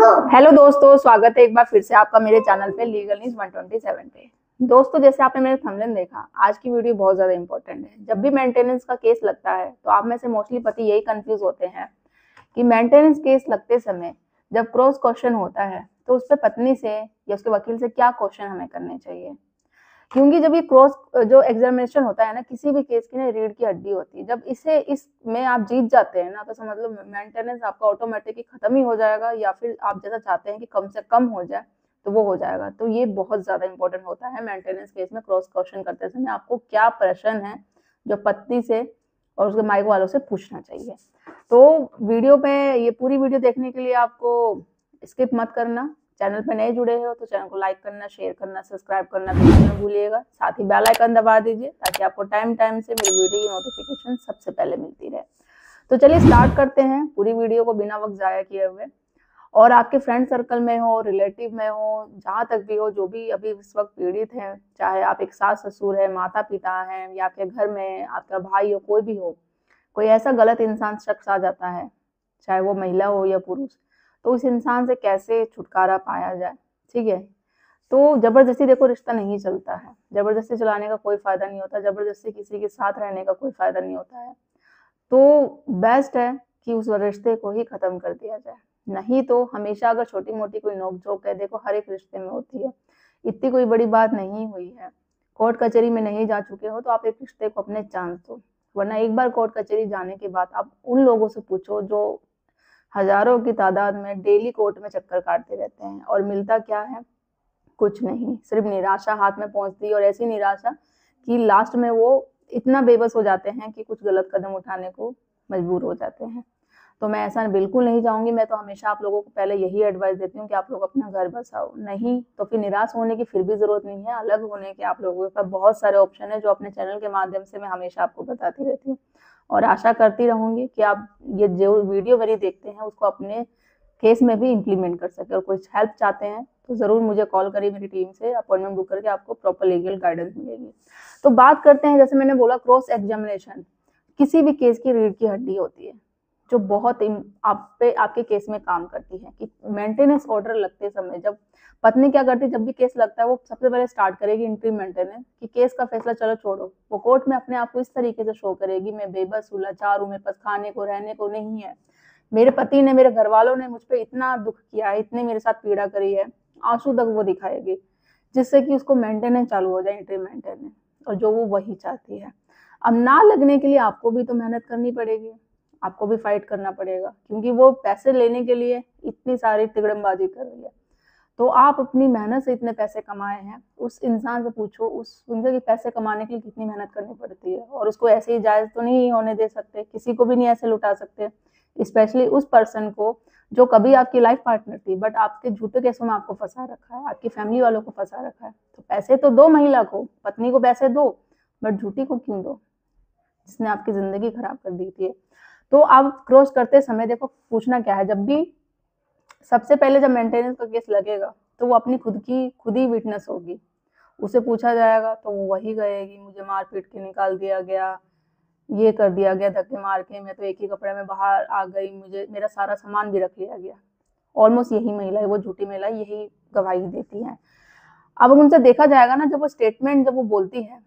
Hello दोस्तों, स्वागत है एक बार फिर से आपका मेरे चैनल पे लीगल न्यूज 127 पे। दोस्तों, जैसे आपने मेरे थंबनेल देखा, आज की वीडियो बहुत ज्यादा इंपॉर्टेंट है। जब भी मेंटेनेंस का केस लगता है तो आप में से मोस्टली पति यही कंफ्यूज होते हैं कि मेंटेनेंस केस लगते समय जब क्रॉस क्वेश्चन होता है तो उस पर पत्नी से या उसके वकील से क्या क्वेश्चन हमें करने चाहिए। क्योंकि जब ये क्रॉस जो एग्जामिनेशन होता है ना, किसी भी केस की ना रीढ़ की हड्डी होती है। जब इसमें आप जीत जाते हैं ना, तो समझ लो मेंटेनेंस आपका ऑटोमेटिकली खत्म ही हो जाएगा, या फिर आप जैसा चाहते हैं कि कम से कम हो जाए तो वो हो जाएगा। तो ये बहुत ज्यादा इंपॉर्टेंट होता है मेंटेनेंस केस में क्रॉस क्वेश्चन करते समय आपको क्या प्रश्न है जो पत्नी से और उसके मायके वालों से पूछना चाहिए। तो वीडियो पे ये पूरी वीडियो देखने के लिए आपको स्किप मत करना। चैनल पे नए जुड़े हो तो चैनल को लाइक करना, शेयर करना, सब्सक्राइब करना बिल्कुल न भूलिएगा। साथ ही बेल आइकन दबा दीजिए ताकि आपको टाइम टाइम से मेरी वीडियो की नोटिफिकेशन सबसे पहले मिलती रहे। तो चलिए स्टार्ट करते हैं पूरी वीडियो को बिना वक्त जाया किए हुए। और आपके फ्रेंड सर्कल में हो, रिलेटिव में हो, जहां तक भी हो, जो भी अभी इस वक्त पीड़ित है, चाहे आप एक सास ससुर है, माता पिता है, या आपके घर में आपका भाई हो, कोई भी हो, कोई ऐसा गलत इंसान शख्स आ जाता है, चाहे वो महिला हो या पुरुष, तो उस इंसान से कैसे छुटकारा पाया जाए। ठीक है, तो जबरदस्ती देखो रिश्ता नहीं चलता है, जबरदस्ती चलाने का कोई फायदा नहीं होता, जबरदस्ती किसी के साथ रहने का कोई फायदा नहीं होता है। तो बेस्ट है कि उस रिश्ते को ही खत्म कर दिया जाए। नहीं तो हमेशा अगर छोटी मोटी कोई नोक झोंक है, देखो हर एक रिश्ते में होती है, इतनी कोई बड़ी बात नहीं हुई है, कोर्ट कचहरी में नहीं जा चुके हो तो आप एक रिश्ते को अपने चांस दो। वरना एक बार कोर्ट कचहरी जाने के बाद आप उन लोगों से पूछो जो हजारों की तादाद में डेली कोर्ट में चक्कर काटते रहते हैं, और मिलता क्या है? कुछ नहीं, सिर्फ निराशा हाथ में पहुंचती है, और ऐसी निराशा कि लास्ट में वो इतना बेबस हो जाते हैं कि कुछ गलत कदम उठाने को मजबूर हो जाते हैं। तो मैं ऐसा बिल्कुल नहीं चाहूंगी। मैं तो हमेशा आप लोगों को पहले यही एडवाइस देती हूँ कि आप लोग अपना घर बसाओ। नहीं तो फिर निराश होने की फिर भी जरूरत नहीं है, अलग होने के आप लोगों के पास बहुत सारे ऑप्शन है जो अपने चैनल के माध्यम से मैं हमेशा आपको बताती रहती हूँ। और आशा करती रहूंगी कि आप ये जो वीडियो मेरी देखते हैं उसको अपने केस में भी इम्प्लीमेंट कर सके। और कुछ हेल्प चाहते हैं तो जरूर मुझे कॉल करिए, मेरी टीम से अपॉइंटमेंट बुक करके आपको प्रॉपर लीगल गाइडेंस मिलेगी। तो बात करते हैं, जैसे मैंने बोला, क्रॉस एग्जामिनेशन किसी भी केस की रीढ़ की हड्डी होती है जो बहुत आप पे आपके केस में काम करती है। कि मेंटेनेंस ऑर्डर लगते समय जब पत्नी क्या करती है, जब भी केस लगता है वो सबसे पहले स्टार्ट करेगी इंट्री मेंटेनेंस कि केस का फैसला चलो छोड़ो। वो कोर्ट में अपने आप को इस तरीके से शो करेगी, मैं बेबस हूँ, लाचार हूँ, मेरे पास खाने को रहने को नहीं है, मेरे पति ने, मेरे घर वालों ने मुझ पर इतना दुख किया है, इतने मेरे साथ पीड़ा करी है, आंसू तक वो दिखाएगी, जिससे कि उसको मेंटेनेंस चालू हो जाए, इंट्री मेंटेनेंस। और जो वो वही चाहती है। अब ना लगने के लिए आपको भी तो मेहनत करनी पड़ेगी, आपको भी फाइट करना पड़ेगा, क्योंकि वो पैसे लेने के लिए इतनी सारी तिगड़मबाजी कर रही है। तो आप अपनी मेहनत से इतने पैसे कमाए हैं, उस इंसान से पूछो उस उनसे कि पैसे कमाने के लिए कितनी मेहनत करनी पड़ती है, और उसको ऐसे ही जायज तो नहीं होने दे सकते, किसी को भी नहीं ऐसे लुटा सकते, स्पेशली उस पर्सन को जो कभी आपकी लाइफ पार्टनर थी बट आपके झूठे केसों में आपको फंसा रखा है, आपकी फैमिली वालों को फंसा रखा है। तो पैसे तो दो, महिला को, पत्नी को पैसे दो, बट झूठी को क्यों दो, जिसने आपकी जिंदगी खराब कर दी थी। तो आप क्रॉस करते समय देखो पूछना क्या है, जब भी सबसे पहले जब मेंटेनेंस का केस लगेगा तो वो अपनी खुद ही विटनेस होगी, उसे पूछा जाएगा तो वो वही कहेगी, मुझे मार पीट के निकाल दिया गया, ये कर दिया गया, धक्के मार के, मैं तो एक ही कपड़े में बाहर आ गई, मुझे मेरा सारा सामान भी रख लिया गया। ऑलमोस्ट यही महिला है, वो झूठी महिला यही गवाही देती है। अब उनसे देखा जाएगा ना, जब वो स्टेटमेंट जब वो बोलती है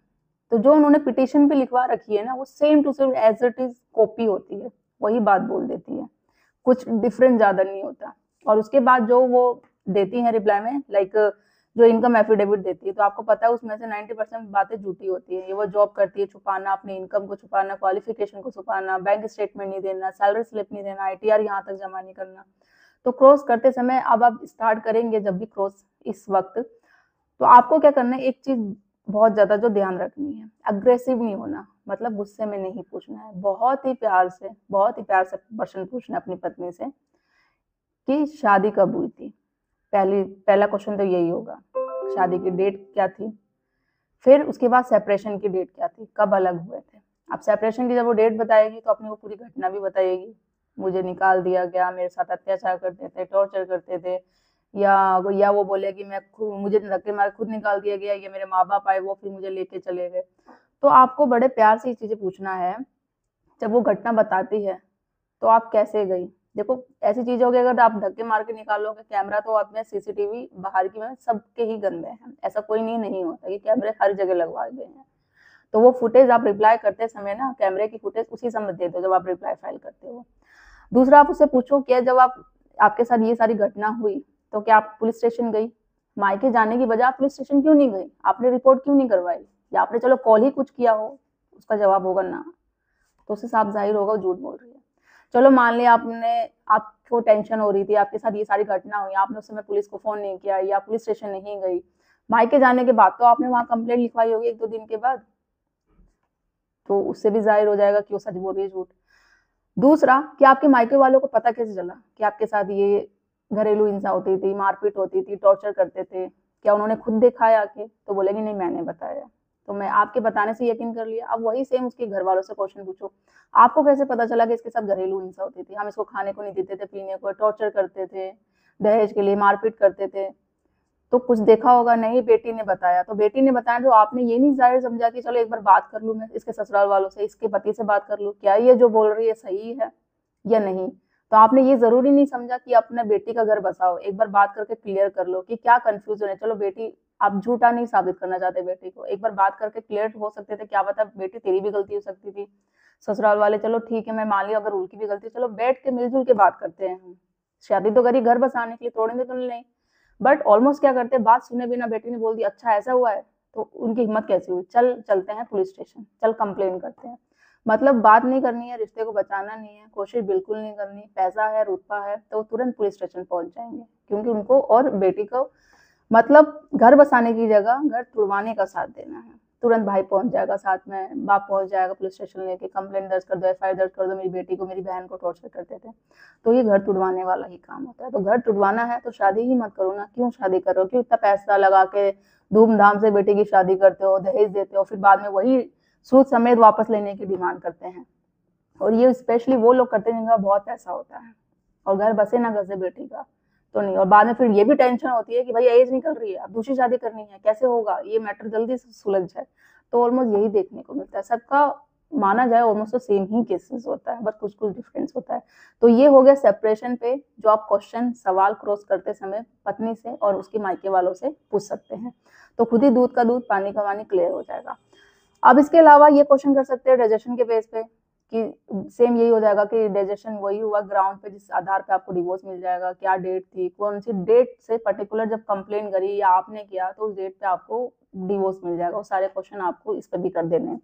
तो जो उन्होंने पिटीशन पे लिखवा रखी है ना, वो same to same as it is copy होती है, वही बात बोल देती है, कुछ डिफरेंट ज्यादा नहीं होता। और उसके बाद जो वो देती है रिप्लाई में, लाइक जो इनकम एफिडेविट देती है, तो आपको पता है उसमें से 90% बातें झूठी होती है। ये वो जॉब करती है छुपाना, अपनी इनकम को छुपाना, क्वालिफिकेशन को छुपाना, बैंक स्टेटमेंट नहीं देना, सैलरी स्लिप नहीं देना, ITR यहाँ तक जमा नहीं करना। तो क्रॉस करते समय अब आप स्टार्ट करेंगे जब भी क्रॉस इस वक्त, तो आपको क्या करना है, एक चीज बहुत ज्यादा जो ध्यान रखनी है, अग्रेसिव नहीं होना, मतलब गुस्से में नहीं पूछना है, बहुत ही प्यार से प्रश्न पूछना अपनी पत्नी से कि शादी कब हुई थी। पहला क्वेश्चन तो यही होगा, शादी की डेट क्या थी। फिर उसके बाद सेपरेशन की डेट क्या थी, कब अलग हुए थे। अब सेपरेशन की जब वो डेट बताएगी तो अपनी वो पूरी घटना भी बताएगी, मुझे निकाल दिया गया, मेरे साथ अत्याचार करते थे, टॉर्चर करते थे, या वो बोलेगी मुझे धक्के मार खुद निकाल दिया गया, या मेरे माँ बाप आए वो फिर मुझे लेके चले गए। तो आपको बड़े प्यार से ये चीजें पूछना है। जब वो घटना बताती है तो आप कैसे गई, देखो ऐसी चीज होगी, अगर आप धक्के मार के निकालोगे कैमरा, तो आप में सीसीटीवी बाहर की में सबके ही गंदे हैं, ऐसा कोई नहीं होता, ये कैमरे हर जगह लगवा गए हैं। तो वो फुटेज आप रिप्लाई करते समय ना कैमरे की फुटेज उसी समय दे दो जब आप रिप्लाई फाइल करते हो। दूसरा, आप उससे पूछो क्या जब आपके साथ ये सारी घटना हुई तो क्या आप पुलिस स्टेशन गई? मायके जाने की बजाय आप पुलिस स्टेशन क्यों नहीं गई? आपने रिपोर्ट क्यों नहीं करवाई? या आपने चलो कॉल ही कुछ किया हो? उसका जवाब होगा ना, तो उससे साफ जाहिर होगा झूठ बोल रही है। चलो मान लिया आपको टेंशन हो रही थी, आपके साथ ये सारी घटना हुई, आपने उस समय पुलिस को फोन नहीं किया या पुलिस स्टेशन नहीं गई, मायके जाने के बाद तो आपने वहां कंप्लेंट लिखवाई होगी 1-2 दिन के बाद, तो उससे भी जाहिर हो जाएगा कि वो सच बोल रही है झूठ। दूसरा, कि आपके मायके वालों को पता कैसे चला कि आपके साथ ये घरेलू हिंसा होती थी, मारपीट होती थी, टॉर्चर करते थे? क्या उन्होंने खुद देखा है आके? तो बोलेगी नहीं मैंने बताया, तो मैं आपके बताने से यकीन कर लिया। अब वही सेम उसके घर वालों से क्वेश्चन पूछो, आपको कैसे पता चला कि इसके साथ घरेलू हिंसा होती थी? हम इसको खाने को नहीं देते थे, पीने को, टॉर्चर करते थे, दहेज के लिए मारपीट करते थे, तो कुछ देखा होगा? नहीं, बेटी ने बताया। तो बेटी ने बताया तो आपने ये नहीं जाहिर समझा कि चलो एक बार बात कर लूं मैं इसके ससुराल वालों से, इसके पति से बात कर लूं, क्या ये जो बोल रही है सही है या नहीं? तो आपने ये जरूरी नहीं समझा कि अपने बेटी का घर बसाओ, एक बार बात करके क्लियर कर लो कि क्या कंफ्यूजन है। चलो बेटी, आप झूठा नहीं साबित करना चाहते बेटी को, एक बार बात करके क्लियर हो सकते थे, क्या पता बेटी तेरी भी गलती हो सकती थी, ससुराल वाले चलो ठीक है मैं मान लिया अगर उनकी भी गलती, चलो बैठ के मिलजुल के बात करते हैं हम। शादी तो करी घर बसाने के लिए, तोड़ने तो नहीं। बट ऑलमोस्ट क्या करते हैं, बात सुने बिना बेटी ने बोल दी अच्छा ऐसा हुआ है, तो उनकी हिम्मत कैसी हुई, चल चलते हैं पुलिस स्टेशन, चल कंप्लेन करते हैं। मतलब बात नहीं करनी है, रिश्ते को बचाना नहीं है, कोशिश बिल्कुल नहीं करनी, पैसा है रुतबा है तो तुरंत पुलिस स्टेशन पहुंच जाएंगे, क्योंकि उनको और बेटी को मतलब घर बसाने की जगह घर तुड़वाने का साथ देना है। तुरंत भाई पहुंच जाएगा साथ में, बाप पहुंच जाएगा पुलिस स्टेशन लेके, कंप्लेंट दर्ज कर दो, एफआईआर दर्ज कर दो, मेरी बेटी को मेरी बहन को टॉर्चर करते थे। तो ये घर तुड़वाने वाला ही काम होता है। तो घर तुड़वाना है तो शादी ही मत करो ना, क्यों शादी कर रहे हो, क्यों इतना पैसा लगा के धूमधाम से बेटी की शादी करते हो, दहेज देते हो, फिर बाद में वही सूद समेत वापस लेने की डिमांड करते हैं। और ये स्पेशली वो लोग करते हैं जिनका बहुत पैसा होता है, और घर बसे ना घर से बेटी का तो नहीं। और बाद में फिर ये भी टेंशन होती है कि भाई एज निकल रही है, अब दूसरी शादी करनी है, कैसे होगा, ये मैटर जल्दी से सुलझ जाए। तो ऑलमोस्ट यही देखने को मिलता है सबका, माना जाए ऑलमोस्ट तो सेम ही केसेस होता है, बस कुछ कुछ डिफरेंस होता है। तो ये हो गया सेपरेशन पे जो आप क्वेश्चन सवाल क्रॉस करते समय पत्नी से और उसके मायके वालों से पूछ सकते हैं, तो खुद ही दूध का दूध पानी का पानी क्लियर हो जाएगा। अब इसके अलावा ये क्वेश्चन कर सकते हैं डाइजेशन के बेस पे, कि सेम यही हो जाएगा कि डाइजेशन वही हुआ ग्राउंड पे जिस आधार पे आपको डिवोर्स मिल जाएगा, क्या डेट थी, कौन सी डेट से पर्टिकुलर जब कंप्लेन करी या आपने किया तो उस डेट पे आपको डिवोर्स मिल जाएगा। वो सारे क्वेश्चन आपको इस पे भी कर देने हैं।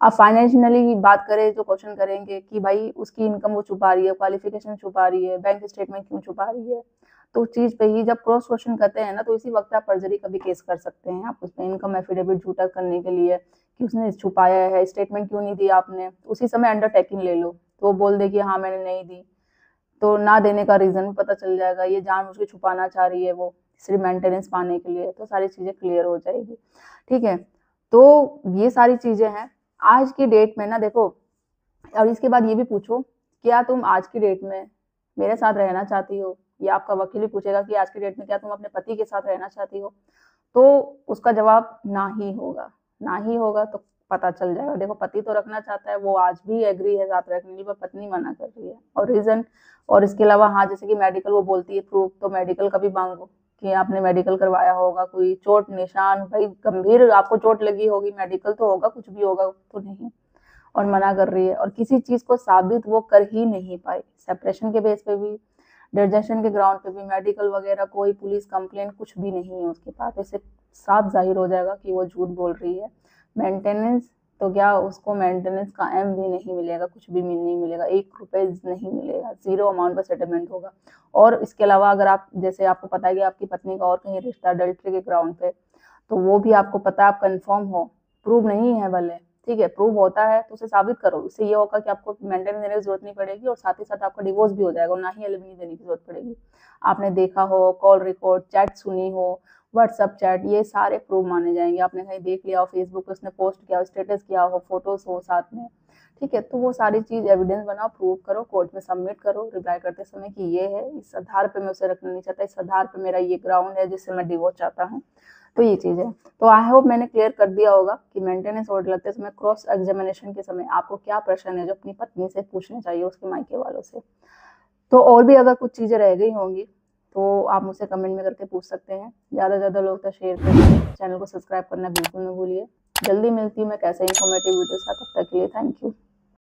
आप फाइनेंशियली बात करें जो क्वेश्चन करेंगे कि भाई उसकी इनकम वो छुपा रही है, क्वालिफिकेशन छुपा रही है, बैंक स्टेटमेंट क्यों छुपा रही है, तो उस चीज पे ही जब क्रॉस क्वेश्चन करते हैं ना, तो इसी वक्त आप फर्जरी का भी केस कर सकते हैं। आप उसमें इनकम एफिडेविट झूठा करने के लिए कि उसने छुपाया है, स्टेटमेंट क्यों नहीं दी आपने, उसी समय अंडरटेकिंग ले लो, तो वो बोल दे कि हाँ मैंने नहीं दी, तो ना देने का रीजन भी पता चल जाएगा, ये जानबूझ के छुपाना चाह रही है वो सिर्फ मेंटेनेंस पाने के लिए, तो सारी चीजें क्लियर हो जाएगी। ठीक है, तो ये सारी चीजें हैं आज की डेट में ना। देखो, और इसके बाद ये भी पूछो क्या तुम आज की डेट में मेरे साथ रहना चाहती हो, या आपका वकील भी पूछेगा कि आज की डेट में क्या तुम अपने पति के साथ रहना चाहती हो, तो उसका जवाब ना ही होगा। ना ही होगा तो पता चल जाएगा। देखो, पति तो रखना चाहता है, वो आज भी एग्री है साथ रखने के लिए, पर पत्नी मना कर रही है, और रीजन, और इसके अलावा हाँ जैसे कि मेडिकल वो बोलती है प्रूफ, तो मेडिकल का भी मांगो कि आपने मेडिकल करवाया होगा, कोई चोट निशान, भाई गंभीर आपको चोट लगी होगी, मेडिकल तो होगा, कुछ भी होगा तो नहीं, और मना कर रही है, और किसी चीज को साबित वो कर ही नहीं पाई, सेपरेशन के बेस पे भी, डाइजेशन के ग्राउंड पे भी, मेडिकल वगैरह कोई पुलिस कंप्लेंट कुछ भी नहीं है उसके पास। इससे साफ जाहिर हो जाएगा कि वो झूठ बोल रही है। मेंटेनेंस तो क्या, उसको मेंटेनेंस का एम भी नहीं मिलेगा, कुछ भी नहीं मिलेगा, 1 रुपए नहीं मिलेगा, जीरो अमाउंट पर सेटलमेंट होगा। और इसके अलावा अगर आप, जैसे आपको पता है कि आपकी पत्नी का और कहीं रिश्ता अडल्ट्री के ग्राउंड पे, तो वो भी आपको पता है, आप कंफर्म हो, प्रूव नहीं है भले, ठीक है, प्रूव होता है तो उसे साबित करो, इससे ये होगा कि आपको मेंटेनेंस देने की जरूरत नहीं पड़ेगी, और साथ ही साथ आपका डिवोर्स भी हो जाएगा, और ना ही एलिमनी देने की जरूरत पड़ेगी। आपने देखा हो, कॉल रिकॉर्ड, चैट सुनी हो, व्हाट्सअप चैट, ये सारे प्रूफ माने जाएंगे। आपने कहीं देख लिया हो, फेसबुक पे उसने पोस्ट किया हो, स्टेटस किया हो, फोटोज हो साथ में, ठीक है, तो वो सारी चीज एविडेंस बनाओ, प्रूव करो, कोर्ट में सबमिट करो रिप्लाई करते समय कि ये है, इस आधार पे मैं उसे रखना नहीं चाहता, इस आधार पे मेरा ये ग्राउंड है जिससे मैं डिवोर्स चाहता हूँ। तो ये चीज है। तो आई होप मैंने क्लियर कर दिया होगा कि मेंटेनेंस ऑर्डर लगते समय क्रॉस एग्जामिनेशन के समय आपको क्या प्रश्न है जो अपनी पत्नी से पूछने चाहिए उसके मायके वालों से। तो और भी अगर कुछ चीज़ें रह गई होंगी तो आप मुझसे कमेंट में करके पूछ सकते हैं। ज़्यादा से ज़्यादा लोग तक शेयर करिए, चैनल को सब्सक्राइब करना बिल्कुल ना भूलिए। जल्दी मिलती हूँ मैं कैसे इन्फॉर्मेटिव वीडियो के साथ, तब तक के लिए थैंक यू।